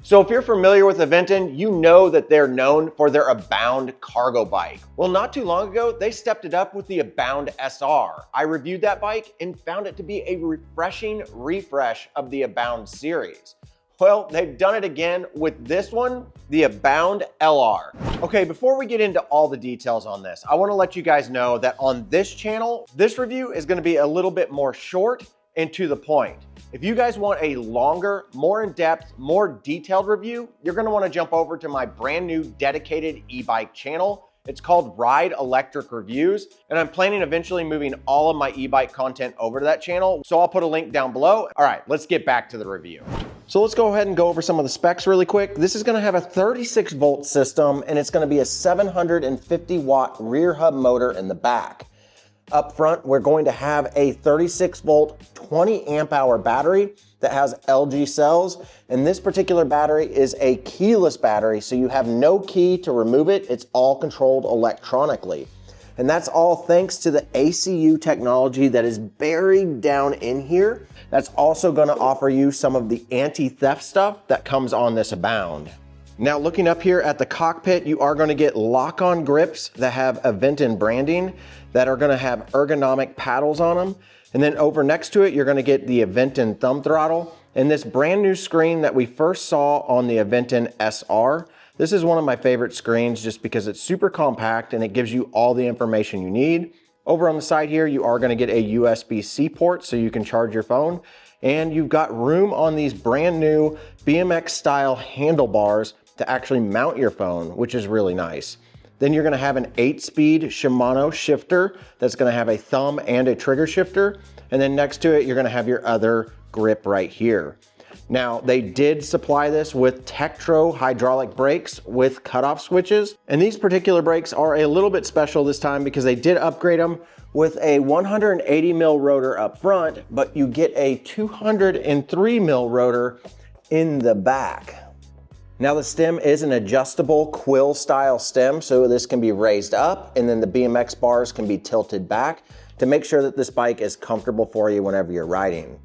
So if you're familiar with Aventon, you know that they're known for their Abound cargo bike. Well, not too long ago, they stepped it up with the Abound SR. I reviewed that bike and found it to be a refreshing refresh of the Abound series. Well, they've done it again with this one, the Abound LR. Okay, before we get into all the details on this, I want to let you guys know that on this channel, this review is going to be a little bit more short and to the point. If you guys want a longer, more in-depth, more detailed review, you're going to want to jump over to my brand new dedicated e-bike channel. It's called Ride Electric Reviews, and I'm planning eventually moving all of my e-bike content over to that channel, so I'll put a link down below. All right, let's get back to the review. So let's go ahead and go over some of the specs really quick. This is going to have a 36 volt system, and it's going to be a 750 watt rear hub motor in the back. Up front, we're going to have a 36 volt, 20 amp hour battery that has LG cells. And this particular battery is a keyless battery, so you have no key to remove it. It's all controlled electronically. And that's all thanks to the ACU technology that is buried down in here. That's also gonna offer you some of the anti-theft stuff that comes on this Abound. Now looking up here at the cockpit, you are gonna get lock-on grips that have Aventon branding that are gonna have ergonomic paddles on them. And then over next to it, you're gonna get the Aventon thumb throttle and this brand new screen that we first saw on the Aventon SR. This is one of my favorite screens just because it's super compact and it gives you all the information you need. Over on the side here, you are gonna get a USB-C port so you can charge your phone. And you've got room on these brand new BMX style handlebars to actually mount your phone, which is really nice. Then you're gonna have an 8-speed Shimano shifter that's gonna have a thumb and a trigger shifter. And then next to it, you're gonna have your other grip right here. Now, they did supply this with Tektro hydraulic brakes with cutoff switches. And these particular brakes are a little bit special this time because they did upgrade them with a 180 mil rotor up front, but you get a 203 mil rotor in the back. Now the stem is an adjustable quill style stem, so this can be raised up and then the BMX bars can be tilted back to make sure that this bike is comfortable for you whenever you're riding.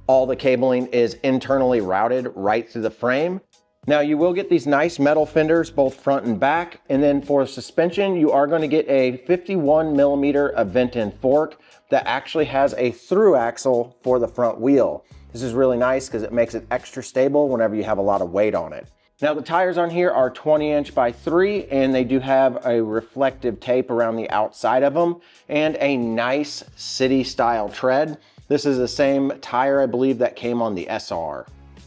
All the cabling is internally routed right through the frame. Now you will get these nice metal fenders, both front and back. And then for suspension, you are going to get a 51 millimeter Aventon fork that actually has a through axle for the front wheel. This is really nice because it makes it extra stable whenever you have a lot of weight on it. Now the tires on here are 20" by 3 and they do have a reflective tape around the outside of them and a nice city style tread. This is the same tire, I believe, that came on the SR.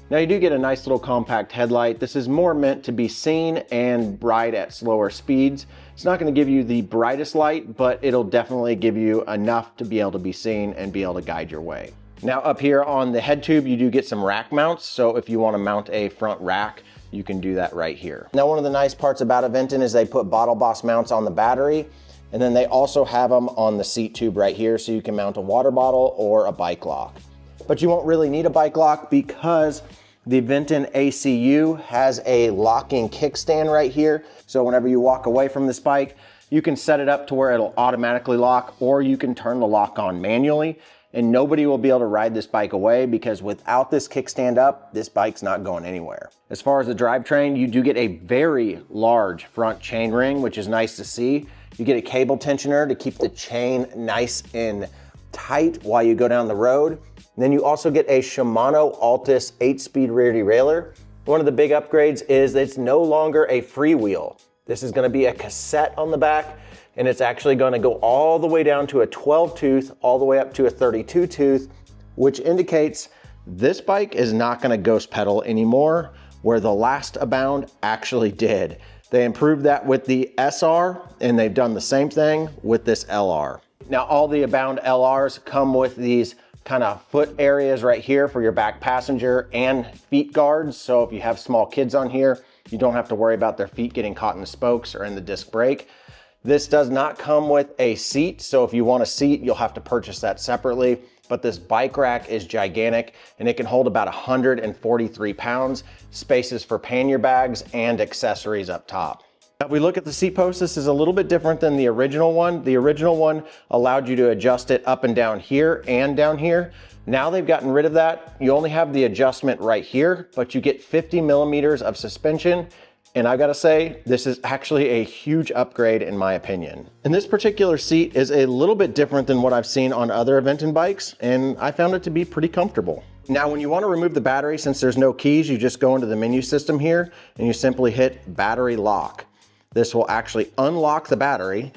Now you do get a nice little compact headlight. This is more meant to be seen and ride at slower speeds. It's not going to give you the brightest light, but it'll definitely give you enough to be able to be seen and be able to guide your way. Now up here on the head tube, you do get some rack mounts. So if you want to mount a front rack, you can do that right here. Now one of the nice parts about Aventon is they put Bottle Boss mounts on the battery, and then they also have them on the seat tube right here so you can mount a water bottle or a bike lock. But you won't really need a bike lock because the Aventon ACU has a locking kickstand right here. So whenever you walk away from this bike, you can set it up to where it'll automatically lock, or you can turn the lock on manually. And nobody will be able to ride this bike away because without this kickstand up, this bike's not going anywhere. As far as the drivetrain, you do get a very large front chain ring, which is nice to see. You get a cable tensioner to keep the chain nice and tight while you go down the road. And then you also get a Shimano Altus 8-speed rear derailleur. One of the big upgrades is that it's no longer a freewheel. This is gonna be a cassette on the back, and it's actually gonna go all the way down to a 12 tooth, all the way up to a 32 tooth, which indicates this bike is not gonna ghost pedal anymore, where the last Abound actually did. They improved that with the SR, and they've done the same thing with this LR. Now all the Abound LRs come with these kind of foot areas right here for your back passenger and feet guards. So if you have small kids on here, you don't have to worry about their feet getting caught in the spokes or in the disc brake. This does not come with a seat, so if you want a seat, you'll have to purchase that separately. But this bike rack is gigantic and it can hold about 143 pounds, spaces for pannier bags and accessories up top. If we look at the seat post, this is a little bit different than the original one. The original one allowed you to adjust it up and down here and down here. Now they've gotten rid of that. You only have the adjustment right here, but you get 50 millimeters of suspension. And I gotta say, this is actually a huge upgrade in my opinion. And this particular seat is a little bit different than what I've seen on other Aventon bikes, and I found it to be pretty comfortable. Now, when you wanna remove the battery, since there's no keys, you just go into the menu system here and you simply hit battery lock. This will actually unlock the battery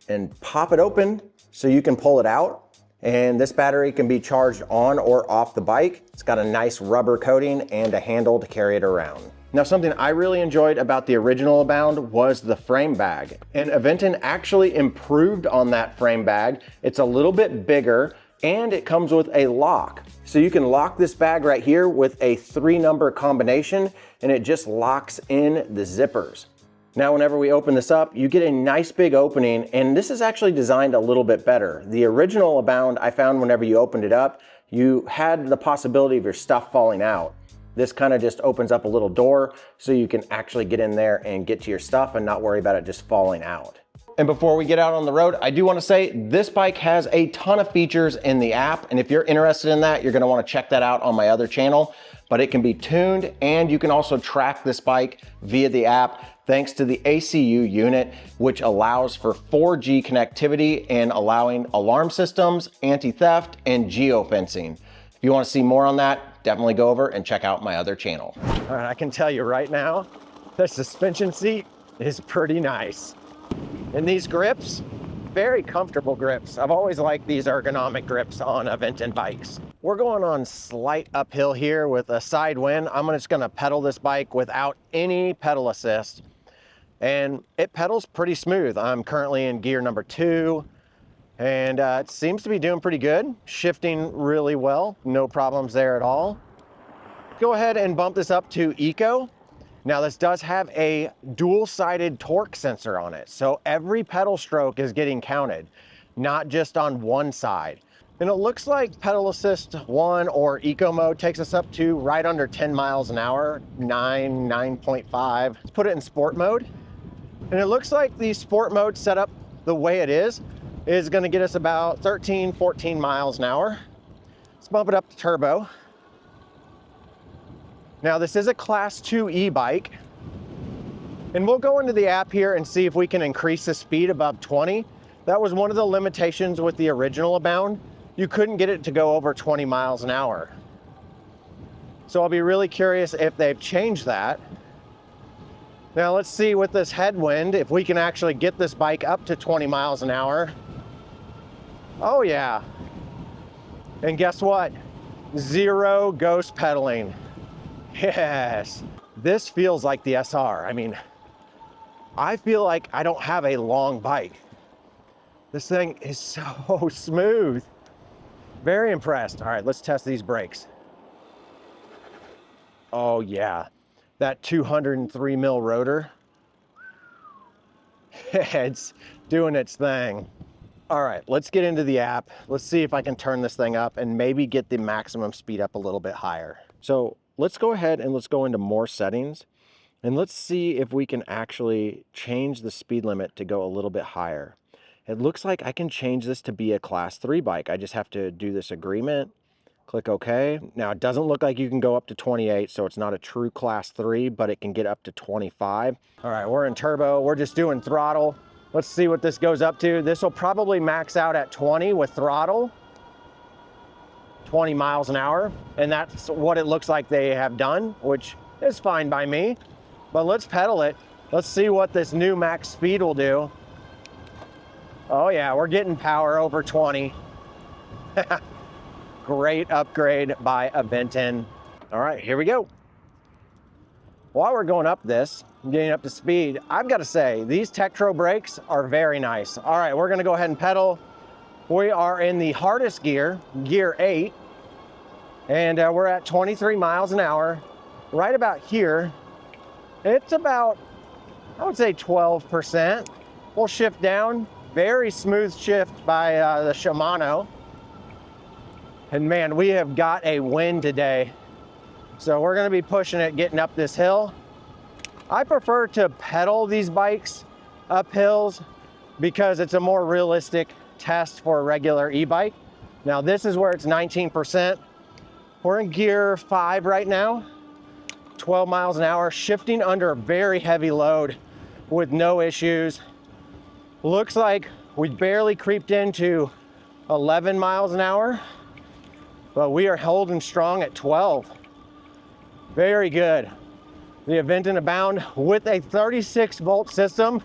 and pop it open so you can pull it out. And this battery can be charged on or off the bike. It's got a nice rubber coating and a handle to carry it around. Now, something I really enjoyed about the original Abound was the frame bag. And Aventon actually improved on that frame bag. It's a little bit bigger and it comes with a lock. So you can lock this bag right here with a 3-number combination and it just locks in the zippers. Now, whenever we open this up, you get a nice big opening, and this is actually designed a little bit better. The original Abound, I found whenever you opened it up, you had the possibility of your stuff falling out. This kind of just opens up a little door so you can actually get in there and get to your stuff and not worry about it just falling out. And before we get out on the road, I do want to say this bike has a ton of features in the app. And if you're interested in that, you're going to want to check that out on my other channel. But it can be tuned, and you can also track this bike via the app thanks to the ACU unit, which allows for 4G connectivity and allowing alarm systems, anti-theft, and geofencing. If you want to see more on that, definitely go over and check out my other channel. All right, I can tell you right now, the suspension seat is pretty nice. And these grips, very comfortable grips. I've always liked these ergonomic grips on Aventon bikes. We're going on slight uphill here with a side wind. I'm just gonna pedal this bike without any pedal assist. And it pedals pretty smooth. I'm currently in gear number 2, and it seems to be doing pretty good. Shifting really well, no problems there at all. Go ahead and bump this up to Eco. Now this does have a dual-sided torque sensor on it, so every pedal stroke is getting counted, not just on one side. And it looks like pedal assist 1 or eco mode takes us up to right under 10 miles an hour, 9.5. Let's put it in sport mode. And it looks like the sport mode setup the way it is gonna get us about 13, 14 miles an hour. Let's bump it up to turbo. Now this is a class 2 e-bike, and we'll go into the app here and see if we can increase the speed above 20. That was one of the limitations with the original Abound. You couldn't get it to go over 20 miles an hour. So I'll be really curious if they've changed that. Now let's see with this headwind, if we can actually get this bike up to 20 miles an hour. Oh yeah. And guess what? 0 ghost pedaling. Yes, this feels like the SR. I mean, I feel like I don't have a long bike. This thing is so smooth. Very impressed. All right, let's test these brakes. Oh yeah, that 203 mil rotor. It's doing its thing. All right, let's get into the app. Let's see if I can turn this thing up and maybe get the maximum speed up a little bit higher. So let's go ahead and let's go into more settings, and let's see if we can actually change the speed limit to go a little bit higher. It looks like I can change this to be a class 3 bike. I just have to do this agreement, click OK. Now it doesn't look like you can go up to 28, so it's not a true class 3, but it can get up to 25. All right, we're in turbo. We're just doing throttle. Let's see what this goes up to. This will probably max out at 20 with throttle. 20 miles an hour, and that's what it looks like they have done, which is fine by me. But let's pedal it. Let's see what this new max speed will do. Oh yeah, we're getting power over 20. Great upgrade by Aventon. All right, here we go. While we're going up this, getting up to speed, I've got to say, these Tektro brakes are very nice. All right, we're gonna go ahead and pedal. We are in the hardest gear, gear 8, and we're at 23 miles an hour. Right about here, it's about, I would say 12%. We'll shift down, very smooth shift by the Shimano. And man, we have got a wind today. So we're gonna be pushing it, getting up this hill. I prefer to pedal these bikes up hills because it's a more realistic test for a regular e-bike. Now this is where it's 19%. We're in gear 5 right now, 12 miles an hour, shifting under a very heavy load with no issues. Looks like we barely creeped into 11 miles an hour, but we are holding strong at 12. Very good. The Aventon Abound with a 36 volt system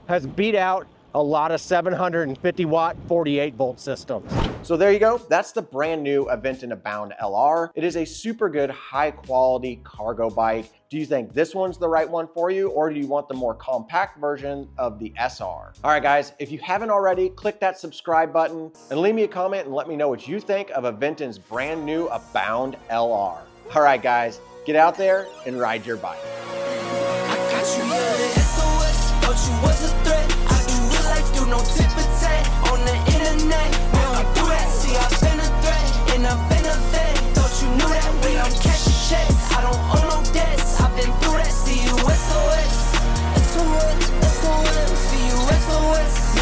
has beat out a lot of 750 watt 48 volt systems. So there you go. That's the brand new Aventon Abound LR. It is a super good, high quality cargo bike. Do you think this one's the right one for you, or do you want the more compact version of the SR? All right, guys, if you haven't already, click that subscribe button and leave me a comment and let me know what you think of Aventon's brand new Abound LR. All right, guys, get out there and ride your bike. I got you, yeah, SOS, thought you was a threat.